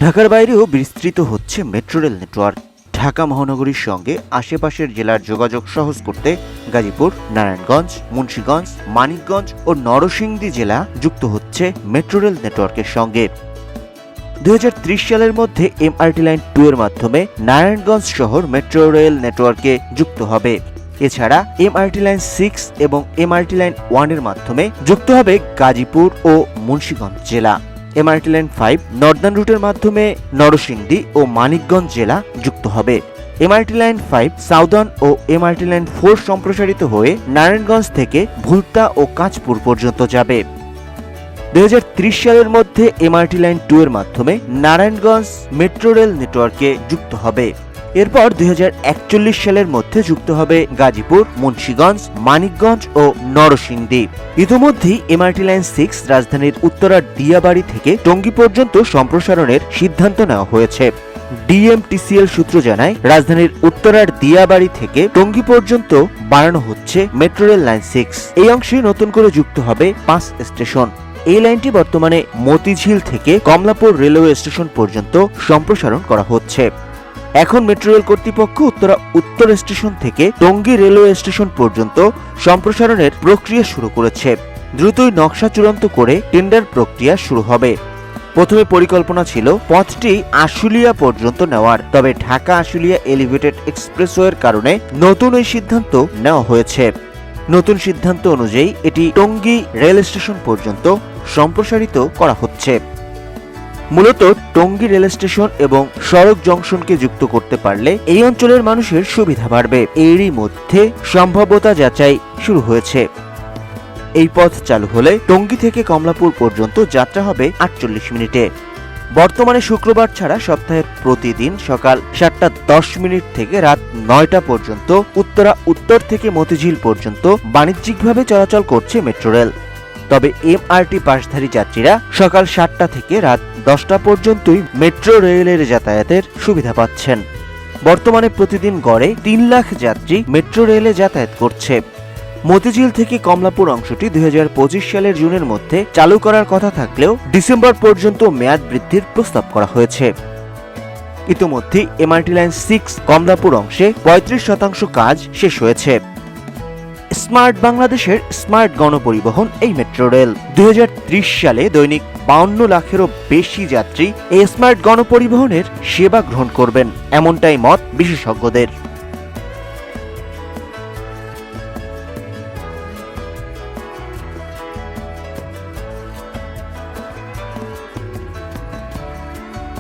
ঢাকার বাইরেও বিস্তৃত হচ্ছে মেট্রো রেল নেটওয়ার্ক। ঢাকা মহানগরীর সঙ্গে আশেপাশের জেলার যোগাযোগ সহজ করতে গাজীপুর, নারায়ণগঞ্জ, মুন্সিগঞ্জ, মানিকগঞ্জ ও নরসিংদী জেলা যুক্ত হচ্ছে মেট্রো রেল নেটওয়ার্কের সঙ্গে। 2030 সালের মধ্যে এমআরটি লাইন 2 এর মাধ্যমে নারায়ণগঞ্জ শহর মেট্রো রেল নেটওয়ার্কে যুক্ত হবে। এছাড়া এমআরটি লাইন 6 এবং এমআরটি লাইন 1 এর মাধ্যমে যুক্ত হবে গাজীপুর ও মুন্সিগঞ্জ জেলা। এমআরটি লাইন 5 নর্দার্ন রুটের মাধ্যমে নরসিংদী ও মানিকগঞ্জ জেলা যুক্ত হবে। এমআরটি লাইন 5 সাউদার্ন ও এমআরটি লাইন 4 সম্প্রসারিত হয়ে নারায়ণগঞ্জ থেকে ভুলতা ও কাঁচপুর পর্যন্ত যাবে। 2030 সালের মধ্যে এমআরটি লাইন 2 এর মাধ্যমে নারায়ণগঞ্জ মেট্রো রেল নেটওয়ার্কে যুক্ত হবে। এরপর 2041 সালের মধ্যে যুক্ত হবে গাজীপুর, মুন্সিগঞ্জ, মানিকগঞ্জ ও নরসিংদী। ইতিমধ্যেই এমআরটি লাইন 6 রাজধানীর উত্তরার দিয়াবাড়ি থেকে টঙ্গী পর্যন্ত সম্প্রসারণের সিদ্ধান্ত নেওয়া হয়েছে। ডিএমটিসিএল সূত্র জানায়, রাজধানীর উত্তরার দিয়াবাড়ি থেকে টঙ্গী পর্যন্ত বাড়ানো হচ্ছে মেট্রো রেল লাইন 6। এই অংশে নতুন করে যুক্ত হবে 5 স্টেশন। এই লাইনটি বর্তমানে মতিঝিল থেকে কমলাপুর রেলওয়ে স্টেশন পর্যন্ত সম্প্রসারণ করা হচ্ছে। এখন মেট্রো রেল কর্তৃপক্ষ উত্তরা উত্তর স্টেশন থেকে টঙ্গী রেলওয়ে স্টেশন পর্যন্ত সম্প্রসারণের প্রক্রিয়া শুরু করেছে। দ্রুতই নকশা চূড়ান্ত করে টেন্ডার প্রক্রিয়া শুরু হবে। প্রথমে পরিকল্পনা ছিল পথটি আশুলিয়া পর্যন্ত নেওয়ার, তবে ঢাকা আশুলিয়া এলিভেটেড এক্সপ্রেসওয়ের কারণে নতুন এই সিদ্ধান্ত নেওয়া হয়েছে। নতুন সিদ্ধান্ত অনুযায়ী এটি টঙ্গী রেল স্টেশন পর্যন্ত সম্প্রসারিত করা হচ্ছে। মূলত টঙ্গী রেল স্টেশন এবং সড়ক জংশনকে যুক্ত করতে পারলে এই অঞ্চলের মানুষের সুবিধা বাড়বে। এরই মধ্যে সম্ভাব্যতা যাচাই শুরু হয়েছে। এই পথ চালু হলে টঙ্গী থেকে কমলাপুর পর্যন্ত যাত্রা হবে 48 মিনিটে। বর্তমানে শুক্রবার ছাড়া সপ্তাহের প্রতিদিন সকাল 7:10 থেকে রাত 9টা পর্যন্ত উত্তরা উত্তর থেকে মতিঝিল পর্যন্ত বাণিজ্যিকভাবে চলাচল করছে মেট্রো রেল। তবে এমআরটি পাশধারী যাত্রীরা সকাল 7টা থেকে রাত 10টা পর্যন্তই মেট্রো রেলের যাতায়াতের সুবিধা পাচ্ছেন। বর্তমানে প্রতিদিন গড়ে 3 লাখ যাত্রী মেট্রো রেলে যাতায়াত করছে। মতিঝিল থেকে কমলাপুর অংশটি 2025 সালের জুনের মধ্যে চালু করার কথা থাকলেও ডিসেম্বর পর্যন্ত মেয়াদ বৃদ্ধির প্রস্তাব করা হয়েছে। ইতিমধ্যে এমআরটি লাইন 6 কমলাপুর অংশে 35% কাজ শেষ হয়েছে। স্মার্ট বাংলাদেশের স্মার্ট গণপরিবহন এই মেট্রো রেল। 2030 সালে দৈনিক 52 লাখেরও বেশি যাত্রী এই স্মার্ট গণপরিবহনের সেবা গ্রহণ করবেন, এমনটাই মত বিশেষজ্ঞদের।